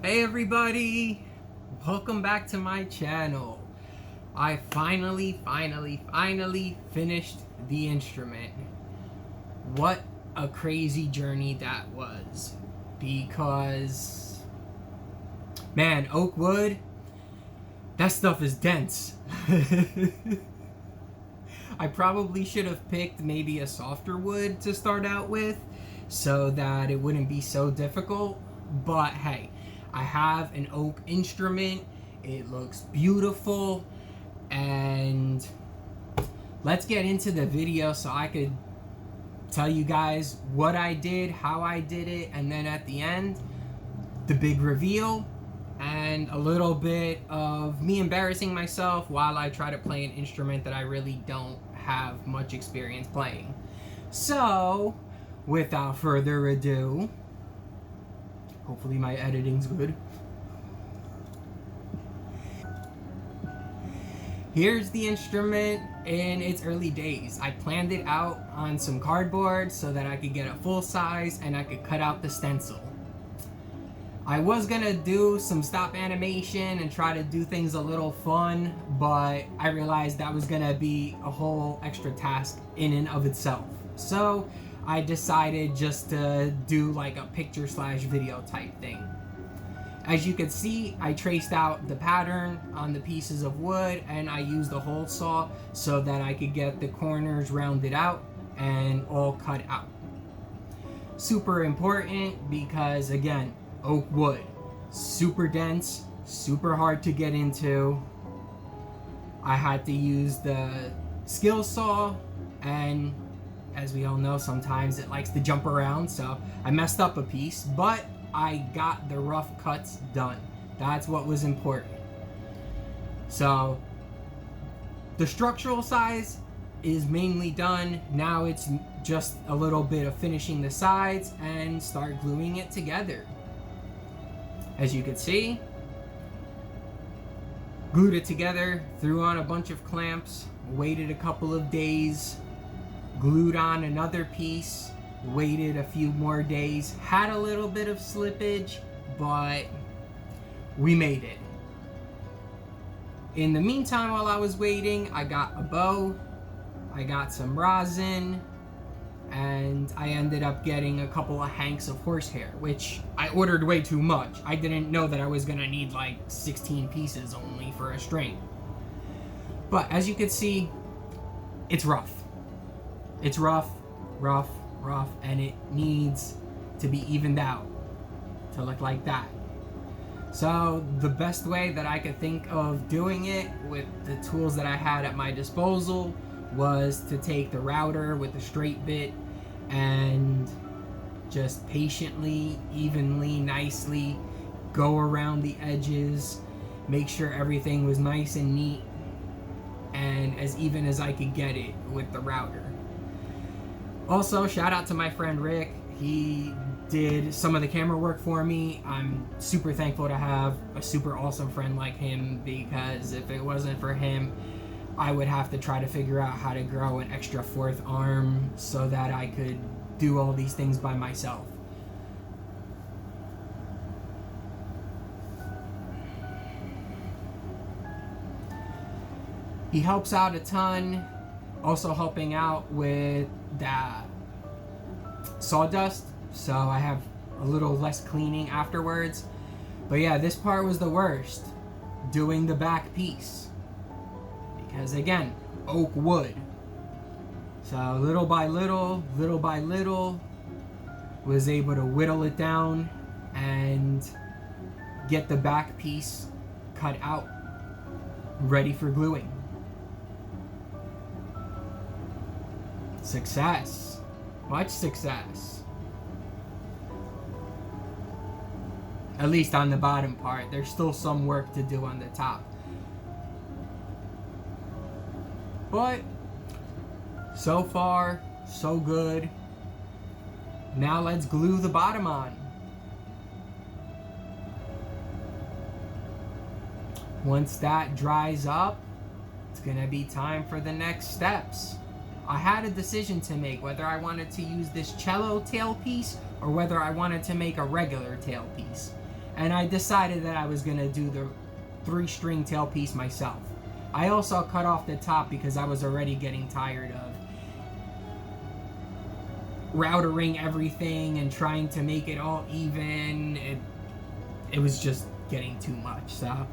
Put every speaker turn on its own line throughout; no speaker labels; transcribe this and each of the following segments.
Hey everybody! Welcome back to my channel. I finally finished the instrument. What a crazy journey that was. Because, man, oak wood, that stuff is dense. I probably should have picked maybe a softer wood to start out with so that it wouldn't be so difficult. But hey, I have an oak instrument. It looks beautiful. And let's get into the video so I could tell you guys what I did, how I did it, and then at the end, the big reveal and a little bit of me embarrassing myself while I try to play an instrument that I really don't have much experience playing. So, without further ado, hopefully my editing's good. Here's the instrument in its early days. I planned it out on some cardboard so that I could get a full size and I could cut out the stencil. I was gonna do some stop animation and try to do things a little fun, but I realized that was gonna be a whole extra task in and of itself. So I decided just to do like a picture/video type thing. As you can see, I traced out the pattern on the pieces of wood and I used a hole saw so that I could get the corners rounded out and all cut out. Super important because, again, oak wood, super dense, super hard to get into. I had to use the skill saw, and as we all know, sometimes it likes to jump around, so I messed up a piece, but I got the rough cuts done. That's what was important. So the structural size is mainly done. Now it's just a little bit of finishing the sides and start gluing it together. As you can see, glued it together, threw on a bunch of clamps, waited a couple of days, glued on another piece, waited a few more days, had a little bit of slippage, but we made it. In the meantime, while I was waiting, I got a bow, I got some rosin, and I ended up getting a couple of hanks of horsehair, which I ordered way too much. I didn't know that I was gonna need like 16 pieces only for a string. But as you can see, it's rough. It's rough, and it needs to be evened out to look like that. So the best way that I could think of doing it with the tools that I had at my disposal was to take the router with a straight bit and just patiently, evenly, nicely go around the edges, make sure everything was nice and neat and as even as I could get it with the router. Also, shout out to my friend Rick. He did some of the camera work for me. I'm super thankful to have a super awesome friend like him, because if it wasn't for him, I would have to try to figure out how to grow an extra fourth arm so that I could do all these things by myself. He helps out a ton, also helping out with that sawdust, so I have a little less cleaning afterwards. But yeah, this part was the worst, doing the back piece, because again, oak wood. So little by little was able to whittle it down and get the back piece cut out, ready for gluing. Success. Much success. At least on the bottom part. There's still some work to do on the top. But so far, so good. Now let's glue the bottom on. Once that dries up, it's gonna be time for the next steps. I had a decision to make whether I wanted to use this cello tailpiece or whether I wanted to make a regular tailpiece. and I decided that I was gonna do the 3-string tailpiece myself. I also cut off the top because I was already getting tired of routering everything and trying to make it all even. It was just getting too much. So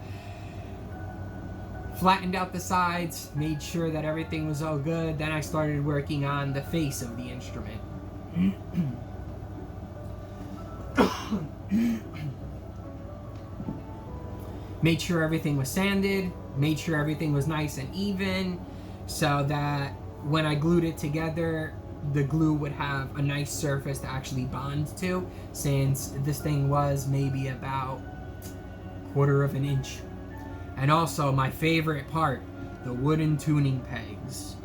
flattened out the sides, made sure that everything was all good. Then I started working on the face of the instrument. Made sure everything was sanded, made sure everything was nice and even, so that when I glued it together, the glue would have a nice surface to actually bond to, since this thing was maybe about 1/4 of an inch. And also my favorite part, the wooden tuning pegs.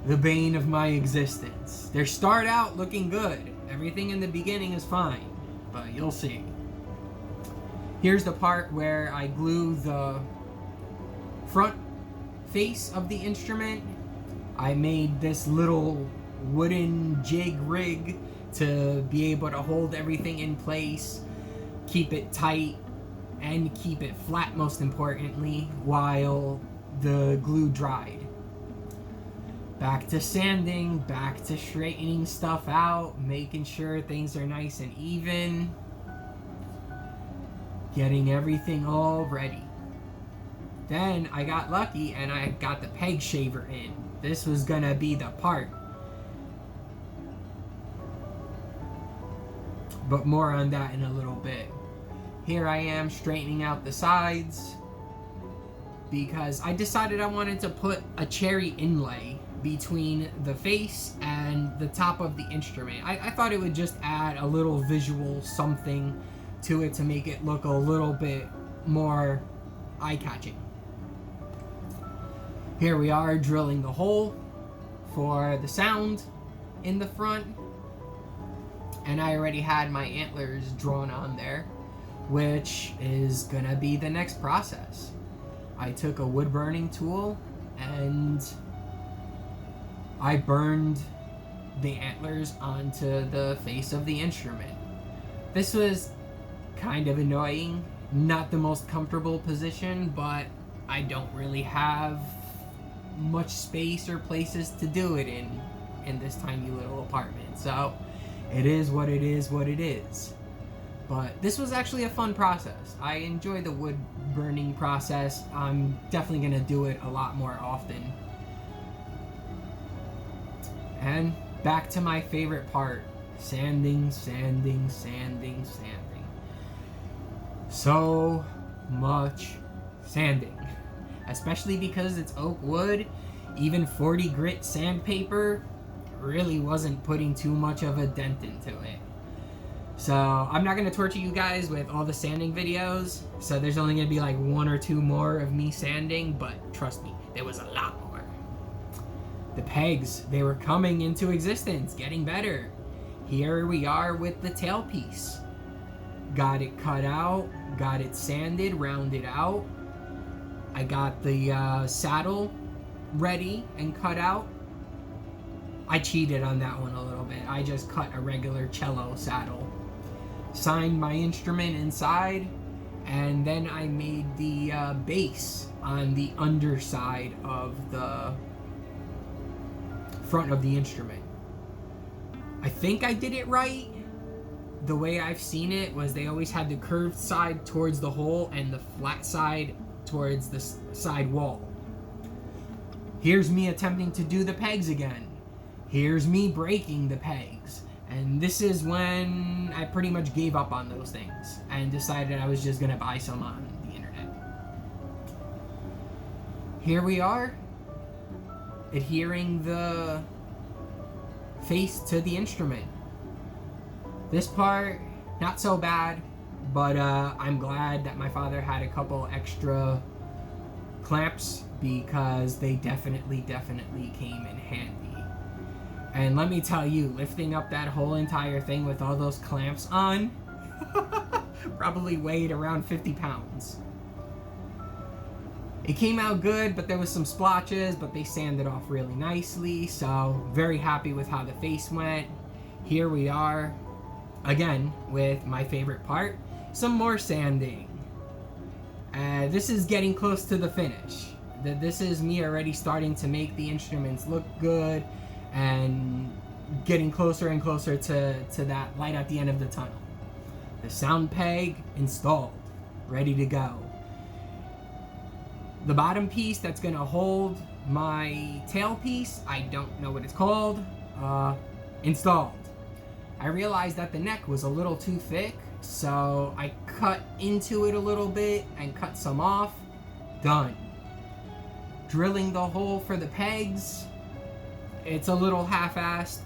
The bane of my existence. They start out looking good. Everything in the beginning is fine, but you'll see. Here's the part where I glue the front face of the instrument. I made this little wooden jig rig to be able to hold everything in place, keep it tight, and keep it flat, most importantly, while the glue dried. Back to sanding, back to straightening stuff out, making sure things are nice and even, getting everything all ready. Then I got lucky and I got the peg shaver in. This was gonna be the part. But more on that in a little bit. Here I am straightening out the sides because I decided I wanted to put a cherry inlay between the face and the top of the instrument. I thought it would just add a little visual something to it to make it look a little bit more eye-catching. Here we are drilling the hole for the sound in the front, and I already had my antlers drawn on there, which is gonna be the next process. I took a wood burning tool and I burned the antlers onto the face of the instrument. This was kind of annoying, not the most comfortable position, but I don't really have much space or places to do it in this tiny little apartment, so it is what it is what it is. But this was actually a fun process. I enjoy the wood burning process. I'm definitely gonna do it a lot more often. And back to my favorite part, sanding, sanding, sanding, sanding. So much sanding, especially because it's oak wood. Even 40 grit sandpaper really wasn't putting too much of a dent into it. So I'm not gonna torture you guys with all the sanding videos, so there's only gonna be like 1 or 2 more of me sanding, but trust me, there was a lot more. The pegs, they were coming into existence, getting better. Here we are with the tailpiece. Got it cut out, got it sanded, rounded out. I got the saddle ready and cut out. I cheated on that one a little bit. I just cut a regular cello saddle. Signed my instrument inside, and then I made the base on the underside of the front of the instrument. I think I did it right. The way I've seen it was they always had the curved side towards the hole and the flat side towards the side wall. Here's me attempting to do the pegs again. Here's me breaking the pegs. And this is when I pretty much gave up on those things and decided I was just gonna buy some on the internet. Here we are, adhering the face to the instrument. This part, not so bad, but I'm glad that my father had a couple extra clamps because they definitely came in handy. And let me tell you, lifting up that whole entire thing with all those clamps on probably weighed around 50 pounds. It came out good, but there was some splotches, but they sanded off really nicely, so very happy with how the face went. Here we are, again, with my favorite part, some more sanding. This is getting close to the finish. This is me already starting to make the instruments look good and getting closer and closer to that light at the end of the tunnel. The sound peg installed, ready to go. The bottom piece that's gonna hold my tailpiece, I don't know what it's called, installed. I realized that the neck was a little too thick, so I cut into it a little bit and cut some off. Done. Drilling the hole for the pegs, it's a little half-assed,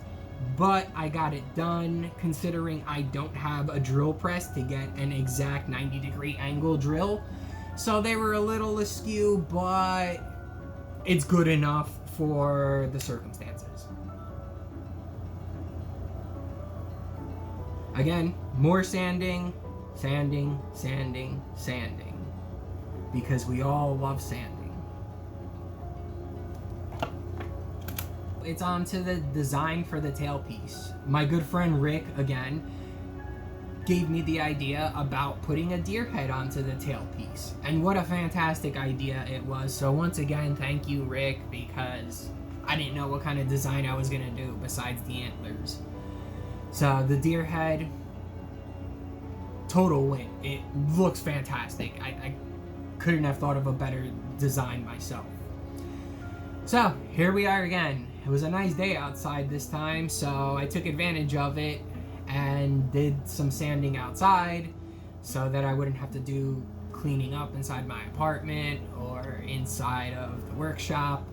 but I got it done considering I don't have a drill press to get an exact 90-degree angle drill. So they were a little askew, but it's good enough for the circumstances. Again, more sanding, sanding, sanding, sanding. Because we all love sanding. It's on to the design for the tailpiece. My good friend Rick, again, gave me the idea about putting a deer head onto the tailpiece. And what a fantastic idea it was. So once again, thank you, Rick, because I didn't know what kind of design I was gonna do besides the antlers. So the deer head, total win. It looks fantastic. I couldn't have thought of a better design myself. So here we are again. It was a nice day outside this time, so I took advantage of it and did some sanding outside so that I wouldn't have to do cleaning up inside my apartment or inside of the workshop.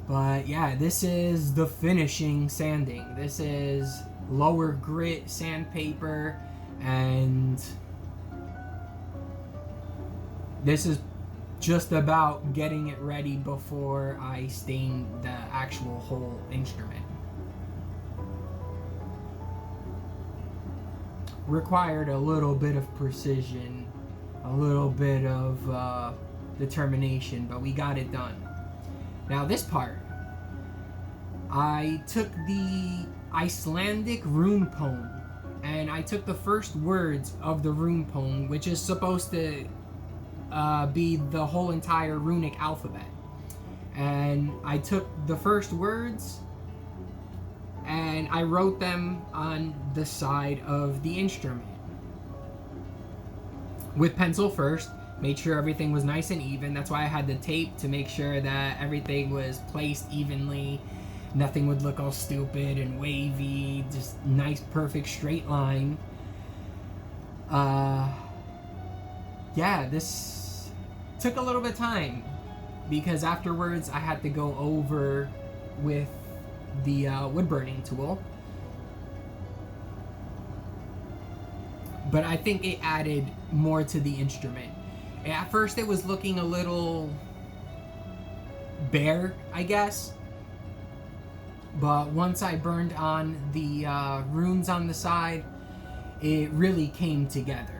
But yeah, this is the finishing sanding. This is lower grit sandpaper, and this is just about getting it ready before I stain the actual whole instrument. Required a little bit of precision, a little bit of determination, but we got it done. Now this part, I took the Icelandic rune poem and I took the first words of the rune poem, which is supposed to be the whole entire runic alphabet. And I took the first words and I wrote them on the side of the instrument. With pencil first, made sure everything was nice and even. That's why I had the tape to make sure that everything was placed evenly. Nothing would look all stupid and wavy, just nice, perfect straight line. Yeah, this took a little bit of time because afterwards I had to go over with the wood burning tool. But I think it added more to the instrument. At first it was looking a little bare, I guess. But once I burned on the runes on the side, it really came together.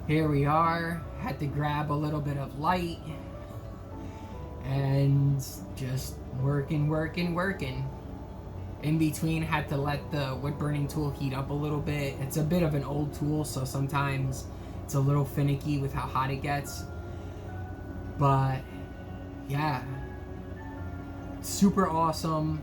Here we are. Had to grab a little bit of light and just working. In between, had to let the wood burning tool heat up a little bit. It's a bit of an old tool, so sometimes it's a little finicky with how hot it gets. But yeah, super awesome.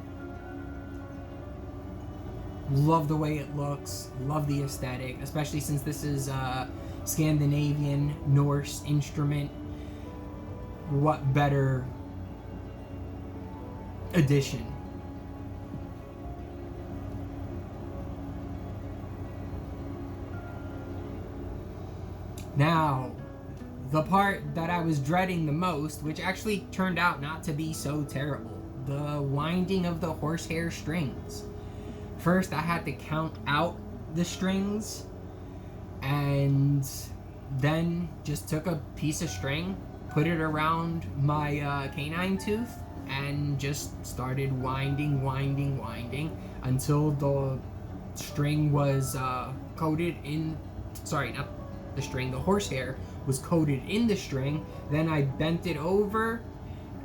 Love the way it looks. Love the aesthetic, especially since this is a Scandinavian Norse instrument. What better addition? Now, the part that I was dreading the most, which actually turned out not to be so terrible, the winding of the horsehair strings. First, I had to count out the strings, and then just took a piece of string, put it around my canine tooth, and just started winding until the string was coated in, sorry, not the string, the horsehair was coated in the string. Then I bent it over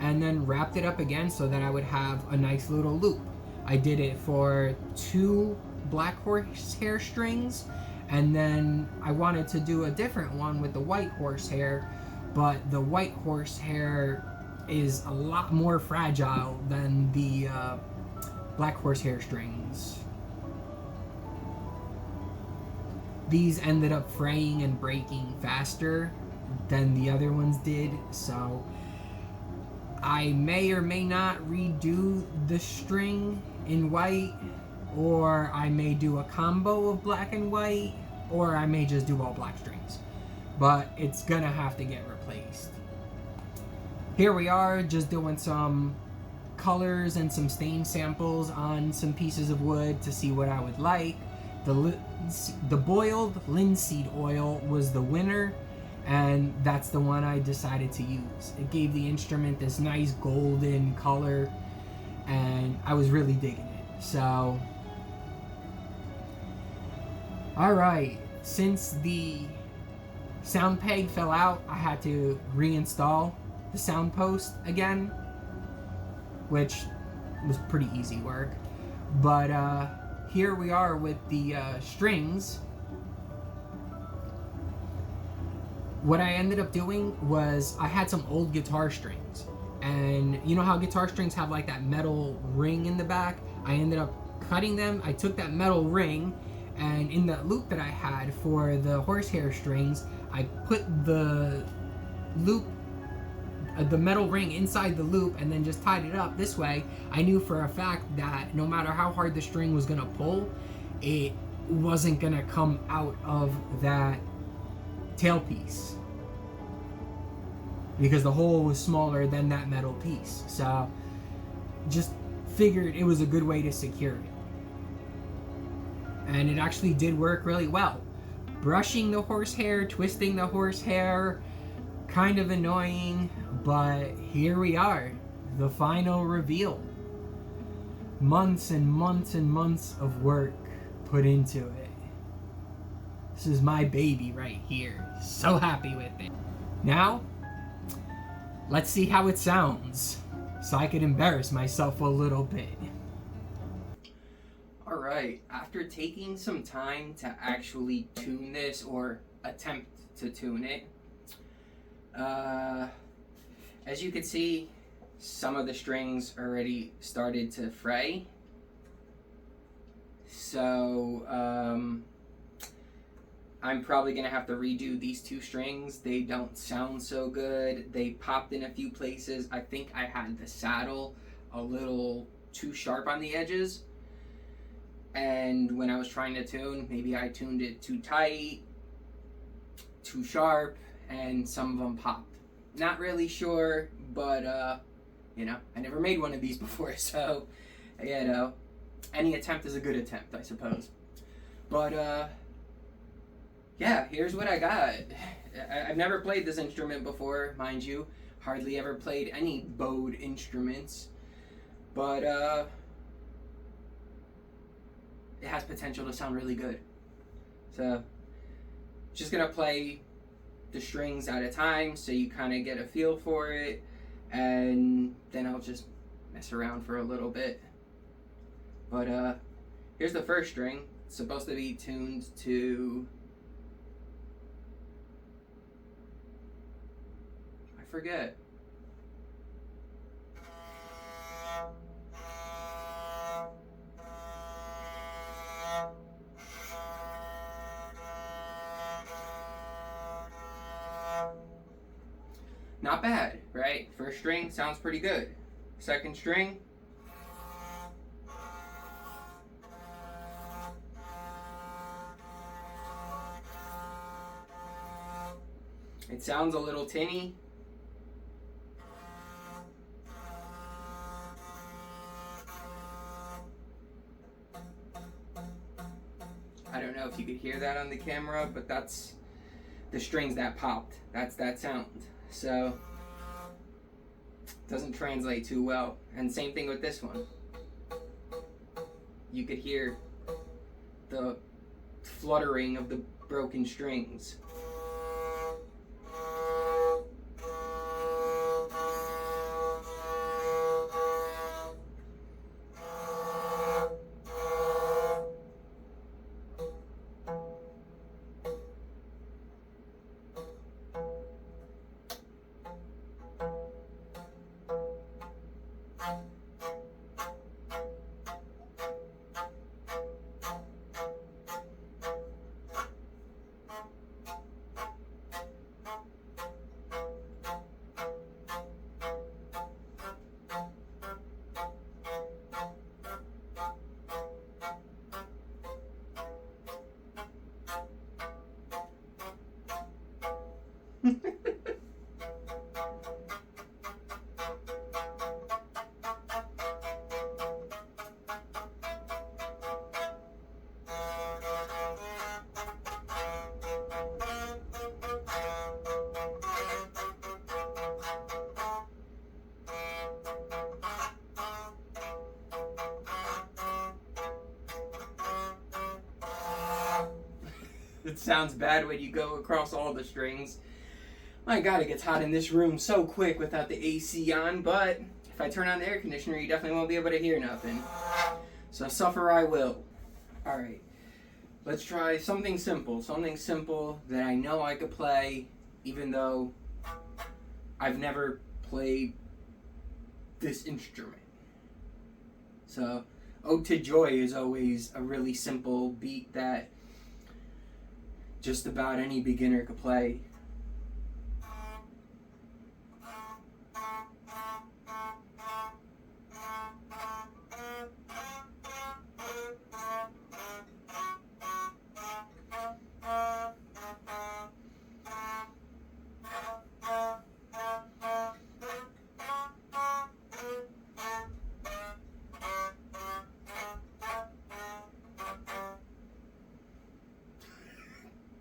and then wrapped it up again so that I would have a nice little loop. I did it for 2 black horsehair strings, and then I wanted to do a different one with the white horsehair, but the white horsehair is a lot more fragile than the black horsehair strings. These ended up fraying and breaking faster than the other ones did, so I may or may not redo the string in white, or I may do a combo of black and white, or I may just do all black strings. But it's gonna have to get replaced. Here we are, just doing some colors and some stain samples on some pieces of wood to see what I would like. The boiled linseed oil was the winner, and that's the one I decided to use. It gave the instrument this nice golden color, and I was really digging it. So, alright, since the sound peg fell out, I had to reinstall the sound post again, which was pretty easy work. But here we are with the strings. What I ended up doing was I had some old guitar strings, and you know how guitar strings have like that metal ring in the back? I ended up cutting them. I took that metal ring, and in that loop that I had for the horsehair strings, I put the loop, the metal ring inside the loop, and then just tied it up. This way I knew for a fact that no matter how hard the string was gonna pull, it wasn't gonna come out of that tailpiece, because the hole was smaller than that metal piece. So just figured it was a good way to secure it, and it actually did work really well. Brushing the horsehair, twisting the horsehair, kind of annoying, but here we are, the final reveal. Months and months and months of work put into it. This is my baby right here. So happy with it. Now, let's see how it sounds, so I could embarrass myself a little bit. Alright, after taking some time to actually tune this, or attempt to tune it, as you can see, some of the strings already started to fray. So, I'm probably going to have to redo these 2 strings. They don't sound so good. They popped in a few places. I think I had the saddle a little too sharp on the edges. And when I was trying to tune, maybe I tuned it too tight, too sharp, and some of them popped. Not really sure, but, you know, I never made one of these before, so, you know, any attempt is a good attempt, I suppose. But, yeah, here's what I got. I've never played this instrument before, mind you. Hardly ever played any bowed instruments. But, it has potential to sound really good. So, just gonna play the strings at a time so you kind of get a feel for it, and then I'll just mess around for a little bit. But, here's the first string. It's supposed to be tuned to... I forget. Not bad, right? First string sounds pretty good. Second string. It sounds a little tinny. I don't know if you could hear that on the camera, but that's the strings that popped. That's that sound. So, doesn't translate too well. And same thing with this one. You could hear the fluttering of the broken strings. It sounds bad when you go across all the strings. My God, it gets hot in this room so quick without the AC on, but if I turn on the air conditioner, you definitely won't be able to hear nothing. So suffer I will. Alright, let's try something simple that I know I could play, even though I've never played this instrument. So, Ode to Joy is always a really simple beat that just about any beginner could play.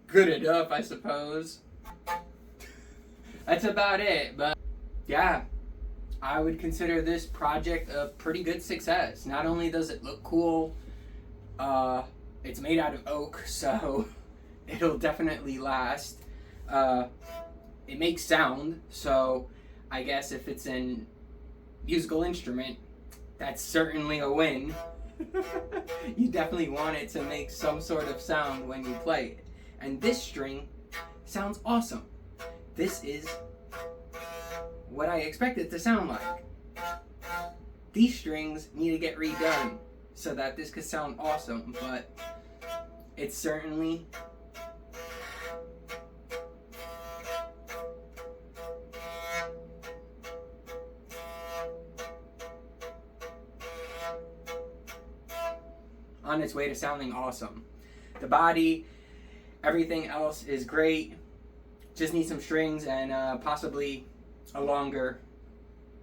Good enough, I suppose. That's about it, but yeah, I would consider this project a pretty good success. Not only does it look cool, it's made out of oak, so it'll definitely last. It makes sound, so I guess if it's an musical instrument, that's certainly a win. You definitely want it to make some sort of sound when you play it. And this string sounds awesome. This is what I expect it to sound like. These strings need to get redone so that this could sound awesome, but it's certainly on its way to sounding awesome. The body, everything else is great. Just need some strings and possibly a longer,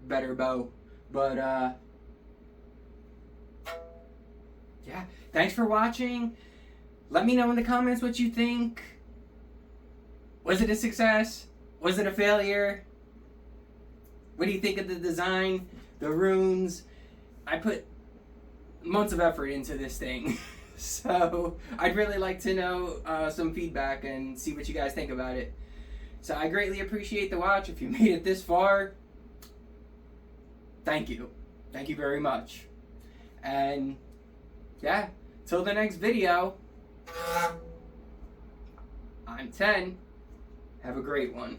better bow. But yeah, thanks for watching. Let me know in the comments what you think. Was it a success? Was it a failure? What do you think of the design? The runes? I put months of effort into this thing. So I'd really like to know some feedback and see what you guys think about it. So I greatly appreciate the watch. If you made it this far, thank you. Thank you very much. And yeah, till the next video, I'm 10. Have a great one.